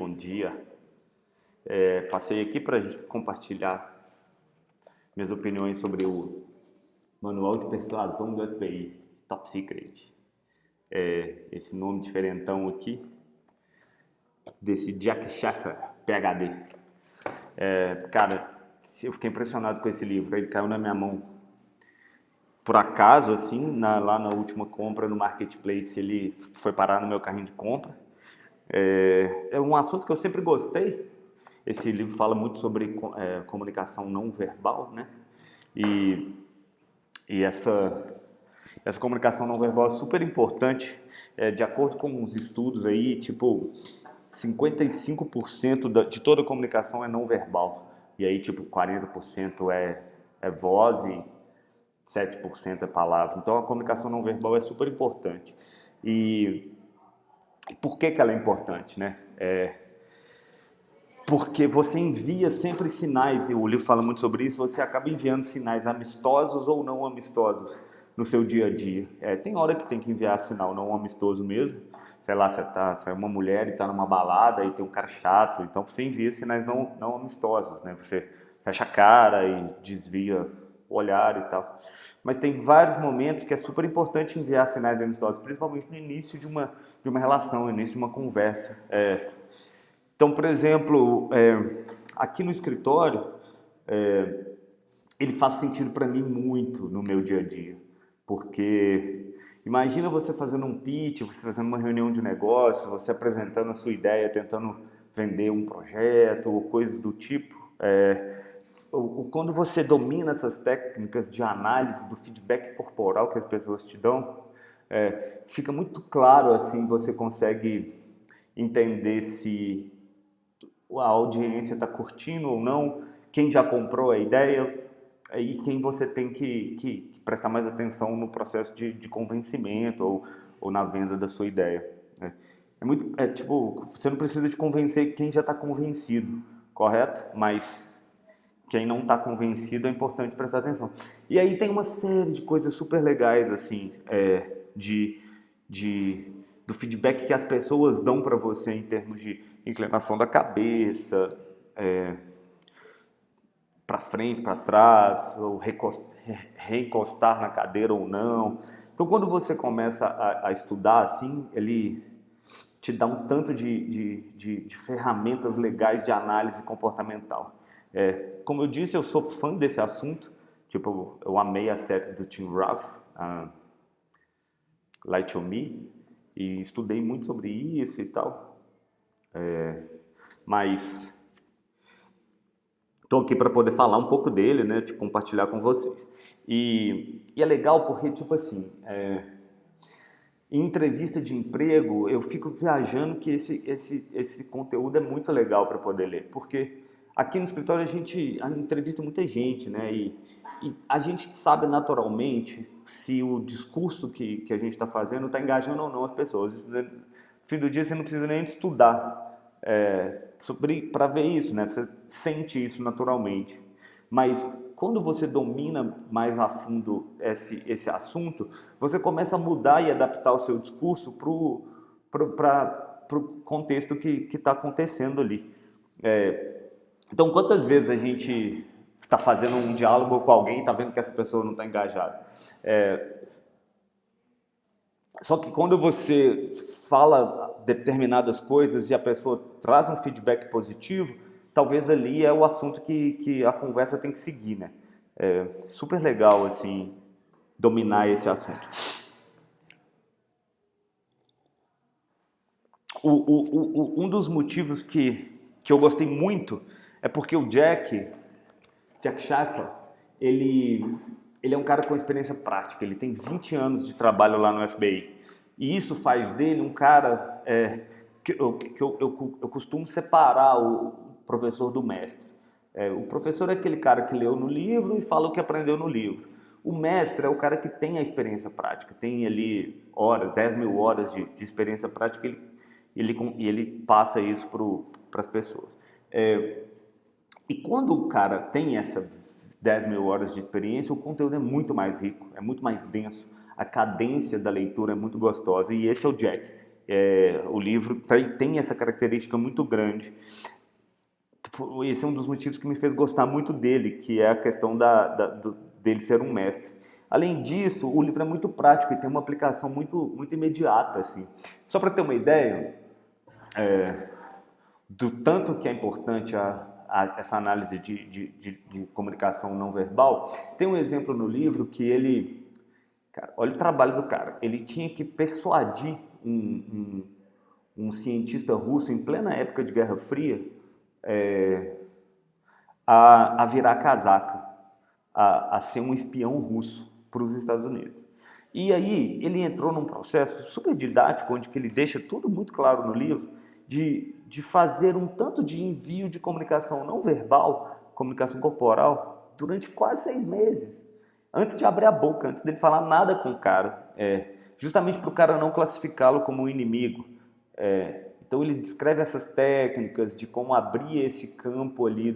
Bom dia. Passei aqui para compartilhar minhas opiniões sobre o Manual de Persuasão do FBI, Top Secret. Esse nome diferentão aqui, desse Jack Sheffer, PhD. Cara, eu fiquei impressionado com esse livro. Ele caiu na minha mão por acaso, assim, lá na última compra no Marketplace. Ele foi parar no meu carrinho de compra. É um assunto que eu sempre gostei. Esse livro fala muito sobre comunicação não verbal, né? E essa comunicação não verbal é super importante. De acordo com os estudos aí, tipo, 55% de toda a comunicação é não verbal. E aí, tipo, 40% é voz e 7% é palavra. Então, a comunicação não verbal é super importante. E por que ela é importante, né? Porque você envia sempre sinais, e o livro fala muito sobre isso, você acaba enviando sinais amistosos ou não amistosos no seu dia a dia. Tem hora que tem que enviar sinal não amistoso mesmo. Sei lá, você é uma mulher e está numa balada e tem um cara chato, então você envia sinais não amistosos, né? Você fecha a cara e desvia o olhar e tal. Mas tem vários momentos que é super importante enviar sinais amistosos, principalmente no início de uma relação, no início de uma conversa. Então, por exemplo, aqui no escritório, ele faz sentido para mim muito no meu dia a dia, porque imagina você fazendo um pitch, você fazendo uma reunião de negócio, você apresentando a sua ideia, tentando vender um projeto ou coisas do tipo. Quando você domina essas técnicas de análise do feedback corporal que as pessoas te dão, fica muito claro, assim, você consegue entender se a audiência está curtindo ou não, quem já comprou a ideia e quem você tem que prestar mais atenção no processo de convencimento ou na venda da sua ideia. Tipo, você não precisa de convencer quem já está convencido, correto? Mas quem não está convencido é importante prestar atenção. E aí tem uma série de coisas super legais, assim, do feedback que as pessoas dão para você em termos de inclinação da cabeça, para frente, para trás, ou recostar na cadeira ou não. Então, quando você começa a estudar assim, ele te dá um tanto de ferramentas legais de análise comportamental. Como eu disse, eu sou fã desse assunto. Tipo, eu amei a série do Tim Roth, Lie to Me, e estudei muito sobre isso e tal. Mas estou aqui para poder falar um pouco dele, né? De compartilhar com vocês. E é legal porque, tipo assim, em entrevista de emprego, eu fico viajando que esse conteúdo é muito legal para poder ler. Porque aqui no escritório a gente entrevista muita gente, né? E a gente sabe naturalmente se o discurso que a gente está fazendo está engajando ou não as pessoas. No fim do dia você não precisa nem estudar para ver isso, né? Você sente isso naturalmente. Mas quando você domina mais a fundo esse assunto, você começa a mudar e adaptar o seu discurso para o contexto que está acontecendo ali. Então, quantas vezes a gente está fazendo um diálogo com alguém e está vendo que essa pessoa não está engajada? Só que quando você fala determinadas coisas e a pessoa traz um feedback positivo, talvez ali é o assunto que a conversa tem que seguir, né? É super legal, assim, dominar esse assunto. Um dos motivos que eu gostei muito é porque o Jack Sheffer, ele é um cara com experiência prática, ele tem 20 anos de trabalho lá no FBI. E isso faz dele um cara que eu costumo separar o professor do mestre. O professor é aquele cara que leu no livro e fala o que aprendeu no livro. O mestre é o cara que tem a experiência prática, tem ali 10 mil horas de experiência prática e ele passa isso para as pessoas. E quando o cara tem essa 10 mil horas de experiência, o conteúdo é muito mais rico, é muito mais denso, a cadência da leitura é muito gostosa, e esse é o Jack. O livro tem essa característica muito grande. Esse é um dos motivos que me fez gostar muito dele, que é a questão dele ser um mestre. Além disso, o livro é muito prático e tem uma aplicação muito imediata, assim. Só para ter uma ideia do tanto que é importante essa análise de comunicação não verbal, tem um exemplo no livro que ele... Cara, olha o trabalho do cara. Ele tinha que persuadir um cientista russo em plena época de Guerra Fria a virar casaca, a ser um espião russo para os Estados Unidos. E aí ele entrou num processo super didático, onde que ele deixa tudo muito claro no livro, de fazer um tanto de envio de comunicação não verbal, comunicação corporal, durante quase 6 meses. Antes de abrir a boca, antes dele falar nada com o cara. Justamente para o cara não classificá-lo como um inimigo. Então ele descreve essas técnicas de como abrir esse campo ali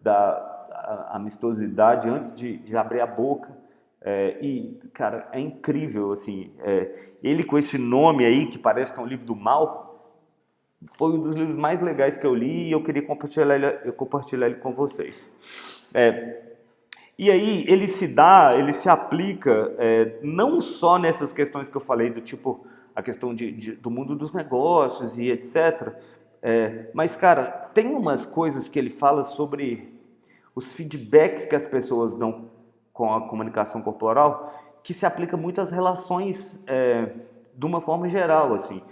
da amistosidade antes de abrir a boca. E, cara, é incrível, assim. Ele com esse nome aí, que parece que é um livro do mal, foi um dos livros mais legais que eu li e eu queria compartilhar ele com vocês. E aí ele se aplica não só nessas questões que eu falei, do tipo a questão do mundo dos negócios e etc. Mas, cara, tem umas coisas que ele fala sobre os feedbacks que as pessoas dão com a comunicação corporal, que se aplica muito às relações de uma forma geral, assim.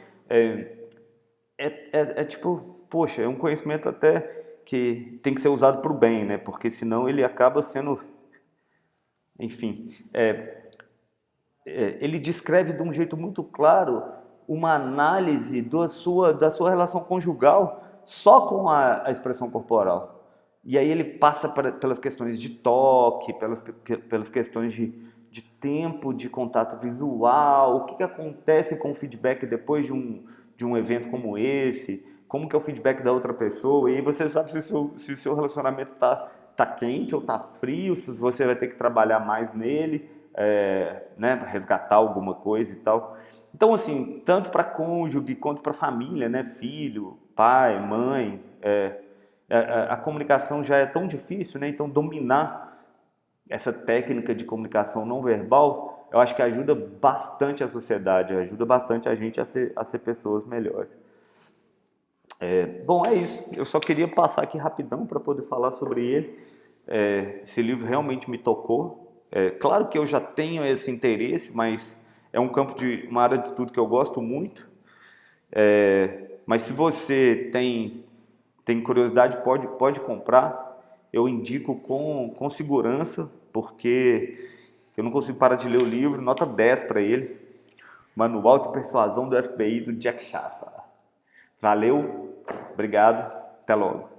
Tipo, poxa, é um conhecimento até que tem que ser usado para o bem, né? Porque senão ele acaba sendo... Enfim, ele descreve de um jeito muito claro uma análise da sua relação conjugal só com a expressão corporal. E aí ele passa pelas questões de toque, pelas questões de tempo de contato visual, o que acontece com o feedback depois de um evento como esse, como que é o feedback da outra pessoa, e aí você sabe se o seu relacionamento tá quente ou tá frio, se você vai ter que trabalhar mais nele, né, resgatar alguma coisa e tal. Então, assim, tanto para cônjuge quanto para família, né, filho, pai, mãe, a comunicação já é tão difícil, né? Então dominar essa técnica de comunicação não verbal, eu acho que ajuda bastante a sociedade, ajuda bastante a gente a ser pessoas melhores. Bom, é isso. Eu só queria passar aqui rapidão para poder falar sobre ele. Esse livro realmente me tocou. Claro que eu já tenho esse interesse, mas é um campo uma área de estudo que eu gosto muito. Mas se você tem curiosidade, pode comprar. Eu indico com segurança, porque eu não consigo parar de ler o livro. Nota 10 para ele. Manual de Persuasão do FBI, do Jack Shafer. Valeu, obrigado, até logo.